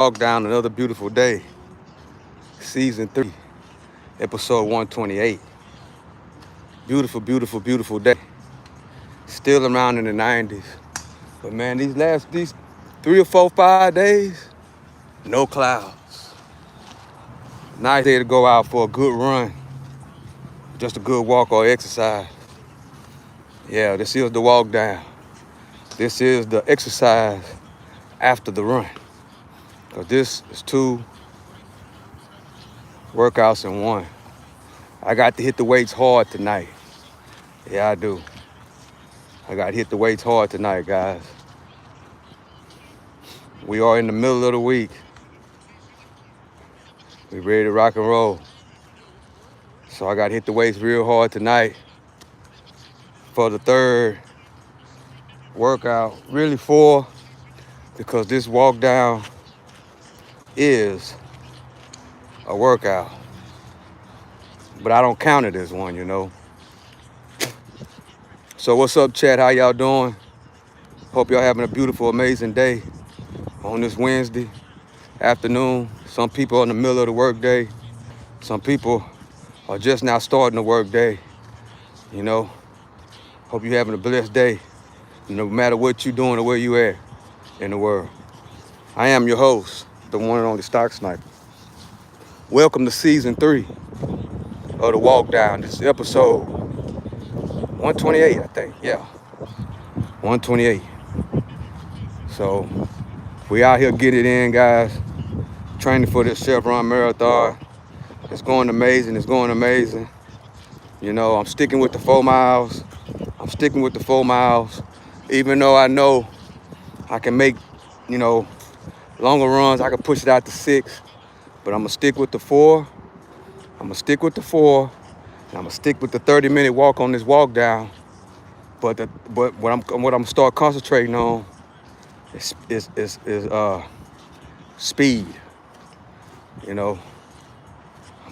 Walk down another beautiful day. Season 3, episode 128. Beautiful, beautiful, beautiful day. Still around in the 90s. But man, these 3 or 4, 5 days, no clouds. Nice day to go out for a good run. Just a good walk or exercise. Yeah, this is the walk down. This is the exercise after the run. Because this is 2 workouts in 1. I got to hit the weights hard tonight. Yeah, I do. I got to hit the weights hard tonight, guys. We are in the middle of the week. We ready to rock and roll. So I got to hit the weights real hard tonight for the 3rd workout. Really 4, because this walk down is a workout. But I don't count it as one, So what's up, chat? How y'all doing? Hope y'all having a beautiful, amazing day on this Wednesday afternoon. Some people are in the middle of the work day. Some people are just now starting the work day. Hope you're having a blessed day, no matter what you're doing or where you at in the world. I am your host, the one and only Stock Sniper. Welcome to season 3 of the Walk Down. This is episode 128, I think. Yeah, 128. So we out here getting it in, guys. Training for this Chevron Marathon. It's going amazing. It's going amazing. I'm sticking with the 4 miles. Even though I know I can make, longer runs. I can push it out to 6. But I'm going to stick with the 4. And I'm going to stick with the 30-minute walk on this walk down. But what I'm gonna start concentrating on is speed. I'm gonna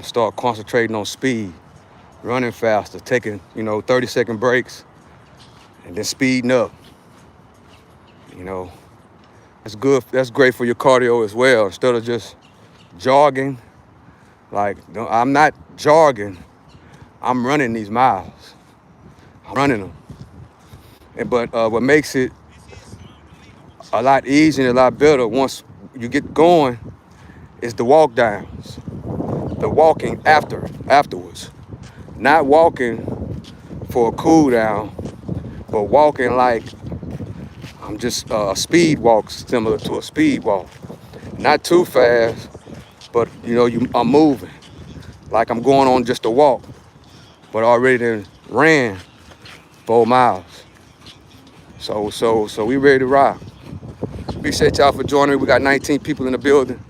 start concentrating on speed, running faster, taking 30-second breaks, and then speeding up. That's good. That's great for your cardio as well. Instead of just jogging, I'm not jogging. I'm running these miles. I'm running them. But what makes it a lot easier and a lot better once you get going is the walk downs. The walking afterwards. Not walking for a cool down, but walking like I'm just a speed walk, similar to a speed walk. Not too fast, but I'm moving. Like I'm going on just a walk, but already then ran 4 miles. So we ready to rock. Appreciate y'all for joining me. We got 19 people in the building.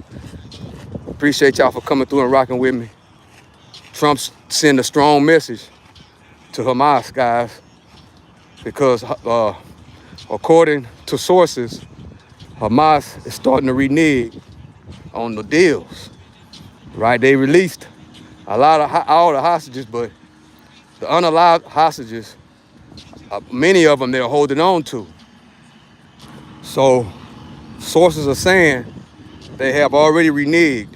Appreciate y'all for coming through and rocking with me. Trump sent a strong message to Hamas, guys, because according to sources, Hamas is starting to renege on the deals. Right? They released all the hostages, but the unalived hostages, many of them they're holding on to. So sources are saying they have already reneged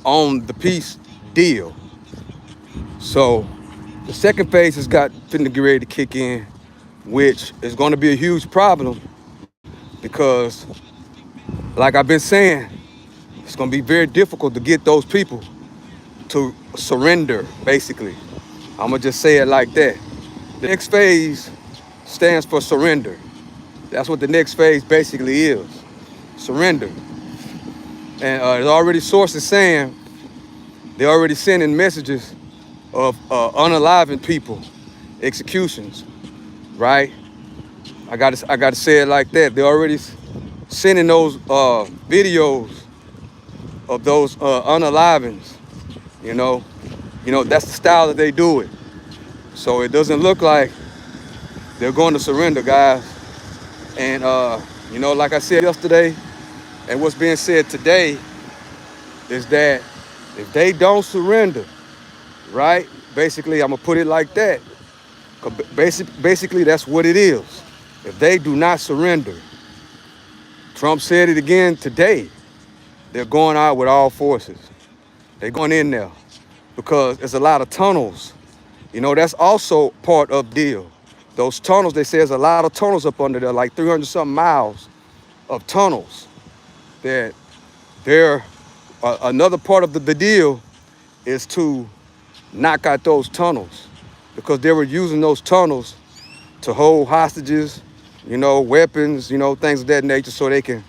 on the peace deal. So the second phase has finna get ready to kick in, which is going to be a huge problem because, like I've been saying, it's going to be very difficult to get those people to surrender, basically. I'm going to just say it like that. The next phase stands for surrender. That's what the next phase basically is, surrender. And there's already sources saying they're already sending messages of unaliving people, executions, right? I got to say it like that. They're already sending those videos of those unalivings. That's the style that they do it. So it doesn't look like they're going to surrender, guys. And like I said yesterday, and what's being said today is that if they don't surrender, right? Basically, I'm gonna put it like that. Basically, that's what it is. If they do not surrender, Trump said it again today. They're going out with all forces. They're going in there because there's a lot of tunnels. You know, that's also part of the deal. Those tunnels, they say there's a lot of tunnels up under there, like 300 something miles of tunnels. That they're another part of the deal is to knock out those tunnels because they were using those tunnels to hold hostages, you know, weapons, you know, things of that nature so they can,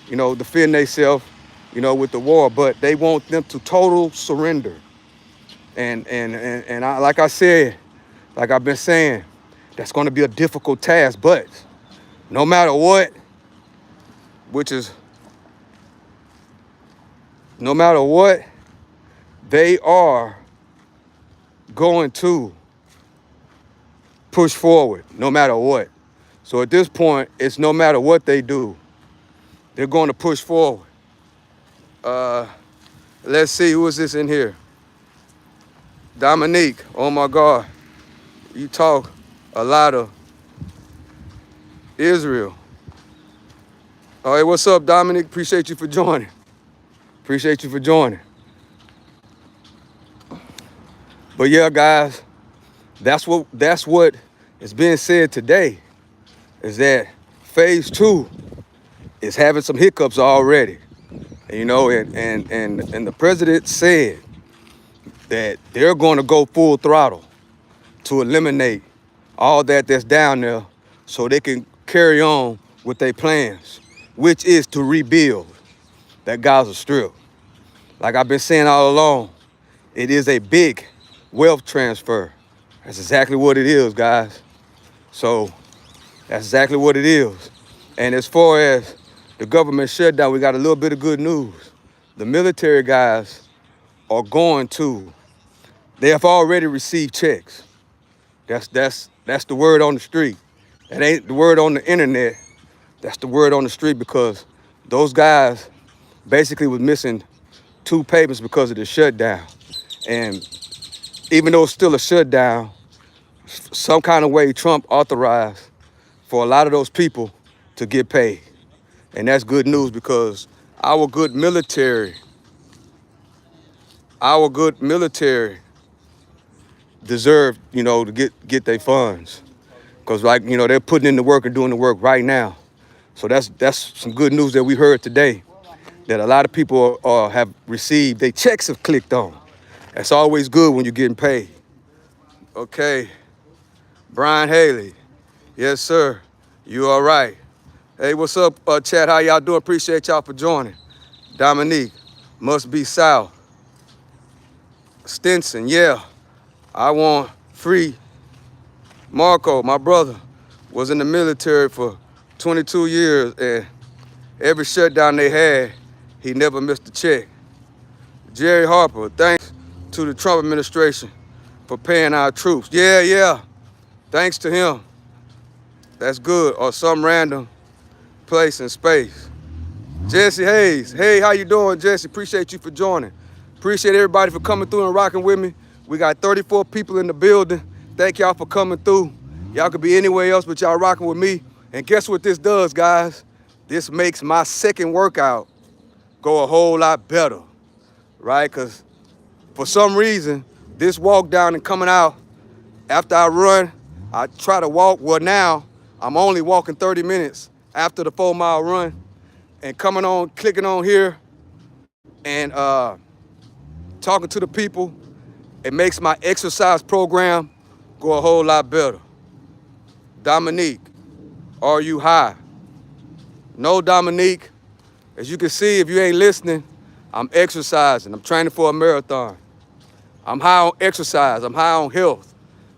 you know, defend themselves, you know, with the war. But they want them to total surrender. And I, like I said, like I've been saying, that's going to be a difficult task. But no matter what, which is no matter what, they are going to push forward no matter what. So at this point, it's no matter what they do, they're going to push forward. Let's see, who is this in here? Dominique, oh my God. You talk a lot of Israel. All right, what's up, Dominique? Appreciate you for joining. Appreciate you for joining. But yeah, guys, that's what is being said today, is that phase 2 is having some hiccups already. You know, and the president said that they're going to go full throttle to eliminate all that's down there so they can carry on with their plans, which is to rebuild that Gaza Strip. Like I've been saying all along, it is a big wealth transfer. That's exactly what it is, guys. So that's exactly what it is. And as far as the government shutdown, we got a little bit of good news. The military guys are going to, they have already received checks. That's the word on the street. That ain't the word on the internet. That's the word on the street because those guys basically was missing 2 payments because of the shutdown. And even though it's still a shutdown, some kind of way Trump authorized for a lot of those people to get paid. And that's good news because our good military deserve, you know, to get their funds. Because, like, you know, they're putting in the work and doing the work right now. So that's some good news that we heard today, that a lot of people have received, their checks have clicked on. That's always good when you're getting paid. Okay, Brian Haley, yes sir, you all right? Hey, what's up, chat? How y'all doing? Appreciate y'all for joining. Dominique, must be South. Stinson, yeah, I want free. Marco, my brother, was in the military for 22 years, and every shutdown they had, he never missed a check. Jerry Harper, thanks to the Trump administration for paying our troops. Yeah, thanks to him. That's good. Or some random place in space. Jesse Hayes, hey, how you doing, Jesse? Appreciate you for joining. Appreciate everybody for coming through and rocking with me. We got 34 people in the building. Thank y'all for coming through. Y'all could be anywhere else, but y'all rocking with me. And guess what this does, guys? This makes my second workout go a whole lot better, right? Because for some reason, this walk down and coming out, after I run, I try to walk. Well, now I'm only walking 30 minutes after the 4-mile run, and coming on, clicking on here and talking to the people, it makes my exercise program go a whole lot better. Dominique, are you high? No, Dominique. As you can see, if you ain't listening, I'm exercising. I'm training for a marathon. I'm high on exercise. I'm high on health.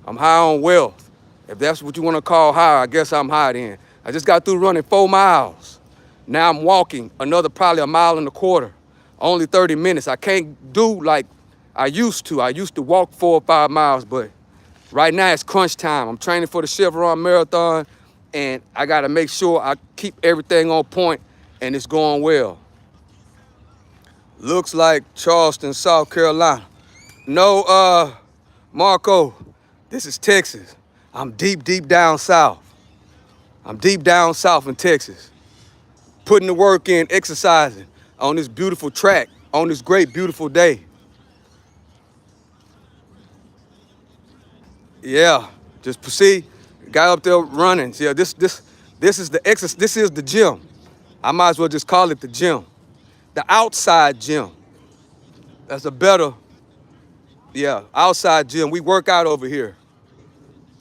I'm high on wealth. If that's what you want to call high, I guess I'm high then. I just got through running 4 miles. Now I'm walking another probably 1.25 miles. Only 30 minutes. I can't do like I used to. I used to walk 4 or 5 miles, but right now it's crunch time. I'm training for the Chevron Marathon, and I got to make sure I keep everything on point and it's going well. Looks like Charleston, South Carolina. No, Marco, this is Texas. I'm deep down south. I'm deep down south in Texas. Putting the work in, exercising. on this beautiful track, on this great, beautiful day. Yeah, just see, guy up there running. Yeah, this is the exercise. This is the gym. I might as well just call it the gym, the outside gym. That's a better, yeah, outside gym. We work out over here.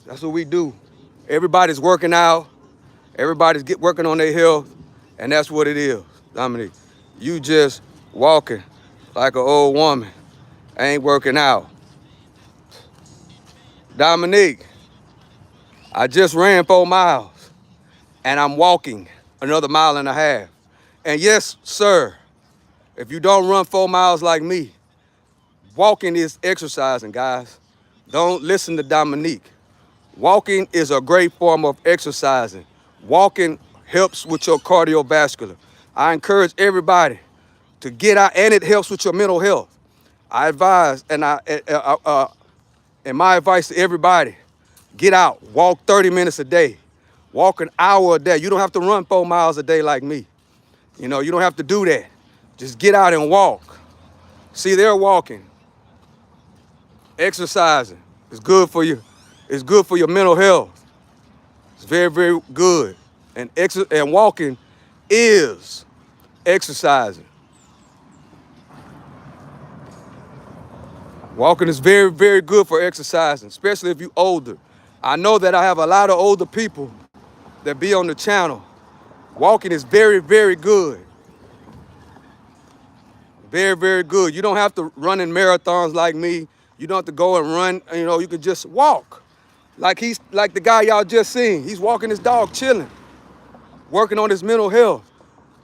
That's what we do. Everybody's working out. Everybody's working on their health, and that's what it is, Dominique. You just walking like an old woman, ain't working out. Dominique, I just ran 4 miles, and I'm walking another mile and a half. And yes, sir, if you don't run 4 miles like me, walking is exercising, guys. Don't listen to Dominique. Walking is a great form of exercising. Walking helps with your cardiovascular. I encourage everybody to get out, and it helps with your mental health. I advise, and my advice to everybody, get out, walk 30 minutes a day, walk an hour a day. You don't have to run 4 miles a day like me. You know, you don't have to do that. Just get out and walk. See, they're walking, exercising. It's good for you. It's good for your mental health. It's very, very good. And walking is exercising. Walking is very, very good for exercising, especially if you're older. I know that I have a lot of older people that be on the channel. Walking is very, very good. Very, very good. You don't have to run in marathons like me. You don't have to go and run, you know, you can just walk. Like the guy y'all just seen. He's walking his dog, chilling, working on his mental health,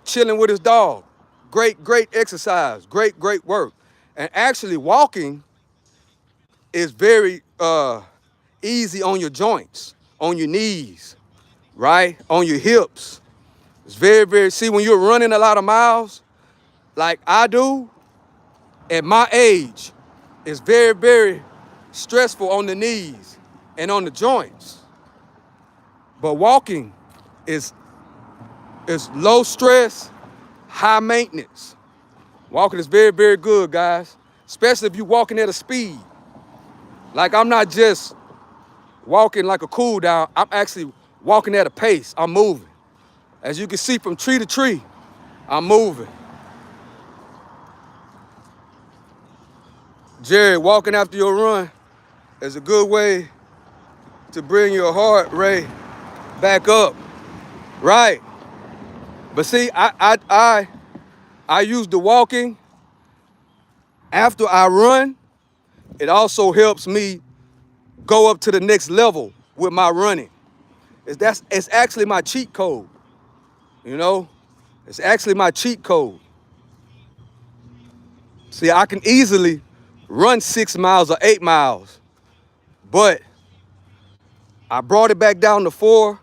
chilling with his dog. Great, great exercise, great, great work. And actually walking is very easy on your joints, on your knees, right? On your hips. It's very, very, see, when you're running a lot of miles, like I do, at my age, it's very, very stressful on the knees and on the joints. But walking is low stress, high maintenance. Walking is very, very good, guys, especially if you're walking at a speed. Like, I'm not just walking like a cool down, I'm actually walking at a pace. I'm moving. As you can see from tree to tree, I'm moving. Jerry, walking after your run is a good way to bring your heart rate back up, right? But see, I use the walking after I run. It also helps me go up to the next level with my running. It's actually my cheat code, you know? It's actually my cheat code. See, I can easily run 6 miles or 8 miles, but I brought it back down to 4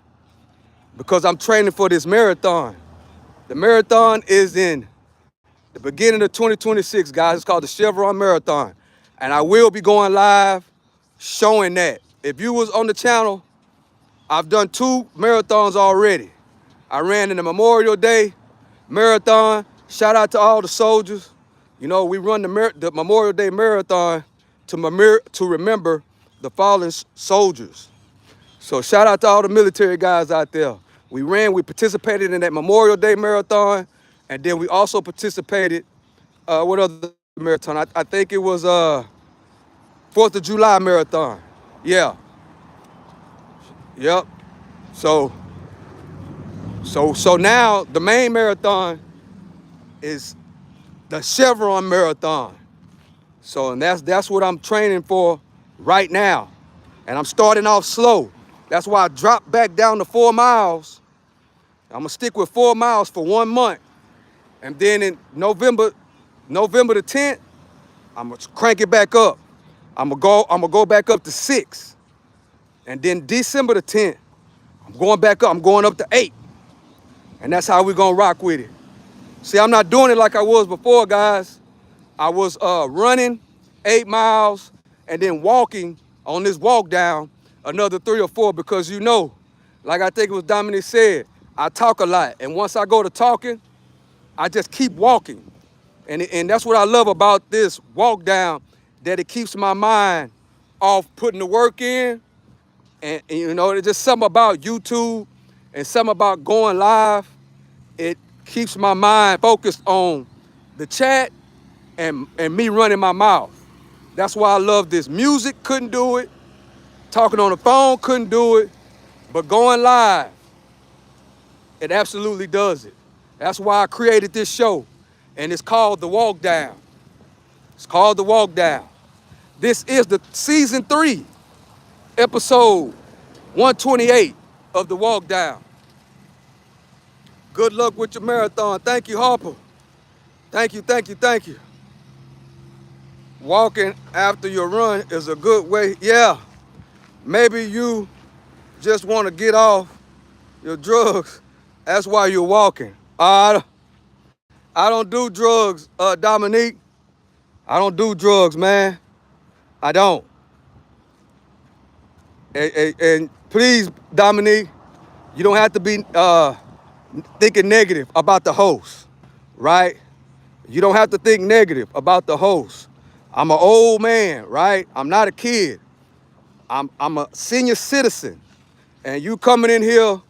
because I'm training for this marathon. The marathon is in the beginning of 2026, guys. It's called the Chevron Marathon. And I will be going live showing that. If you was on the channel, I've done 2 marathons already. I ran in the Memorial Day Marathon. Shout out to all the soldiers. You know, we run the Memorial Day Marathon to remember the fallen soldiers. So shout out to all the military guys out there. We participated in that Memorial Day Marathon, and then we also participated, what other marathon? I think it was 4th of July Marathon. Yeah. Yep. So now the main marathon is the Chevron Marathon. So, and that's what I'm training for right now. And I'm starting off slow. That's why I dropped back down to 4 miles. I'm gonna stick with 4 miles for 1 month. And then in November the 10th, I'm gonna crank it back up. I'm gonna go back up to 6. And then December the 10th, I'm going back up. I'm going up to 8. And that's how we're gonna rock with it. See, I'm not doing it like I was before, guys. I was running 8 miles and then walking on this walk down another 3 or 4 because, you know, like I think it was Dominic said, I talk a lot. And once I go to talking, I just keep walking. And that's what I love about this walk down, that it keeps my mind off putting the work in. And you know, it's just something about YouTube and something about going live. It keeps my mind focused on the chat and me running my mouth. That's why I love this. Music couldn't do it. Talking on the phone couldn't do it. But going live, it absolutely does it. That's why I created this show. And it's called The Walk Down. It's called The Walk Down. This is the season 3, episode 128 of The Walk Down. Good luck with your marathon. Thank you, Harper. Thank you, thank you, thank you. Walking after your run is a good way. Yeah, maybe you just want to get off your drugs. That's why you're walking. I don't do drugs, Dominique. I don't do drugs, man. I don't. And please, Dominique, you don't have to be thinking negative about the host, right? You don't have to think negative about the host. I'm an old man, right? I'm not a kid. I'm a senior citizen. And you coming in here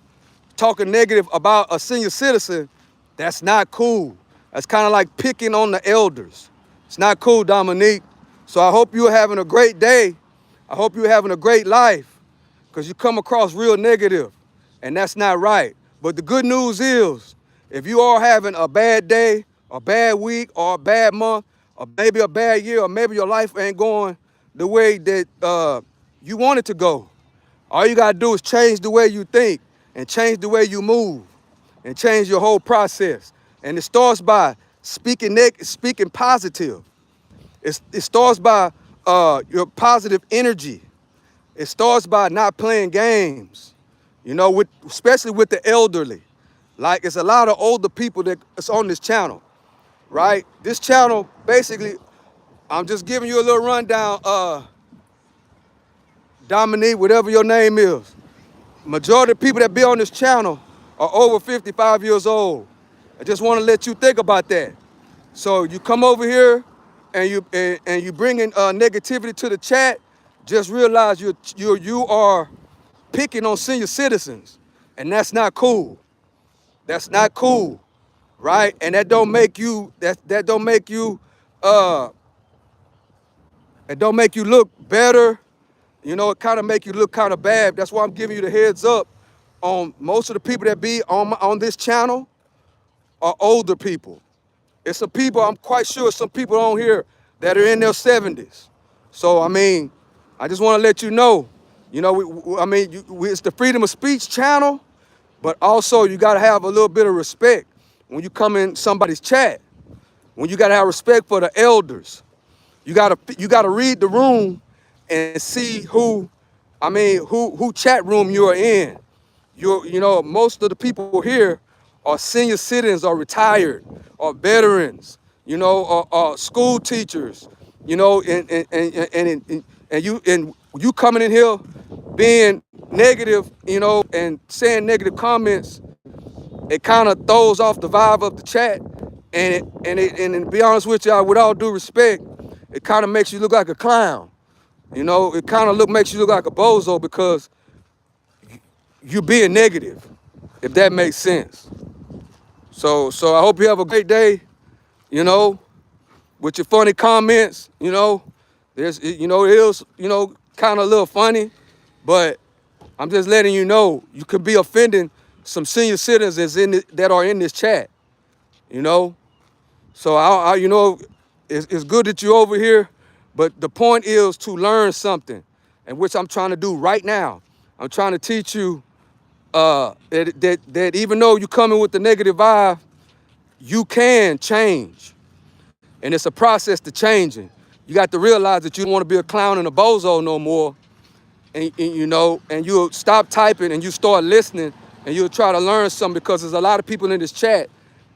talking negative about a senior citizen, that's not cool. That's kind of like picking on the elders. It's not cool, Dominique. So I hope you're having a great day. I hope you're having a great life, because you come across real negative, and that's not right. But the good news is, if you are having a bad day, a bad week, or a bad month, or maybe a bad year, or maybe your life ain't going the way that you want it to go, all you gotta do is change the way you think and change the way you move and change your whole process. And it starts by speaking positive. It starts by your positive energy. It starts by not playing games, you know, especially with the elderly. Like, it's a lot of older people that's on this channel, right? This channel, basically, I'm just giving you a little rundown, Dominique, whatever your name is. Majority of people that be on this channel are over 55 years old. I just want to let you think about that. So you come over here and you bring in negativity to the chat. Just realize you are picking on senior citizens, and that's not cool. That's not cool, right? And that don't make you it don't make you look better. You know, it kind of make you look kind of bad. That's why I'm giving you the heads up on most of the people that be on this channel are older people. It's some people, I'm quite sure some people on here that are in their 70s. So, I mean, I just want to let you know, you know, it's the freedom of speech channel, but also you got to have a little bit of respect when you come in somebody's chat. When you got to have respect for the elders. You got to read the room and see who chat room you're in. You know, most of the people here are senior citizens or retired or veterans, you know, or school teachers, you know, and you coming in here being negative, you know, and saying negative comments, it kind of throws off the vibe of the chat. And to be honest with y'all, with all due respect, it kind of makes you look like a clown. You know, it kind of makes you look like a bozo because you being negative, if that makes sense. So I hope you have a great day, you know, with your funny comments, you know. It is, you know, kind of a little funny, but I'm just letting you know you could be offending some senior citizens that are in this chat, you know. So you know, it's good that you're over here, but the point is to learn something, and which I'm trying to do right now. I'm trying to teach you that even though you come in with the negative vibe, you can change. And it's a process to changing. You got to realize that you don't want to be a clown and a bozo no more. And you know, and you'll stop typing and you start listening and you'll try to learn something, because there's a lot of people in this chat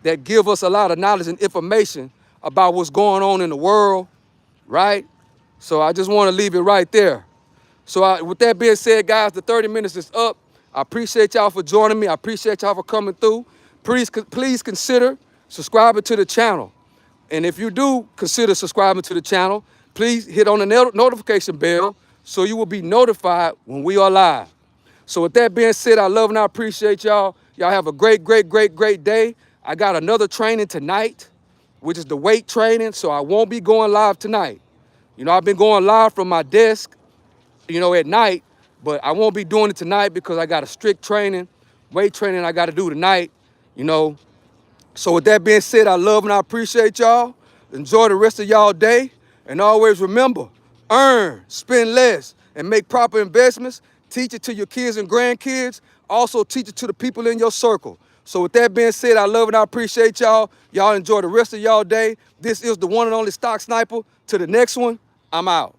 that give us a lot of knowledge and information about what's going on in the world, right? So I just want to leave it right there. So with that being said, guys, the 30 minutes is up. I appreciate y'all for joining me. I appreciate y'all for coming through. Please consider subscribing to the channel. And if you do consider subscribing to the channel, please hit on the notification bell so you will be notified when we are live. So with that being said, I love and I appreciate y'all. Y'all have a great, great, great, great day. I got another training tonight, which is the weight training, so I won't be going live tonight. You know, I've been going live from my desk, you know, at night, but I won't be doing it tonight because I got a strict training, weight training I got to do tonight, you know. So with that being said, I love and I appreciate y'all. Enjoy the rest of y'all day. And always remember, earn, spend less, and make proper investments. Teach it to your kids and grandkids. Also teach it to the people in your circle. So with that being said, I love and I appreciate y'all. Y'all enjoy the rest of y'all day. This is the one and only Stock Sniper. To the next one, I'm out.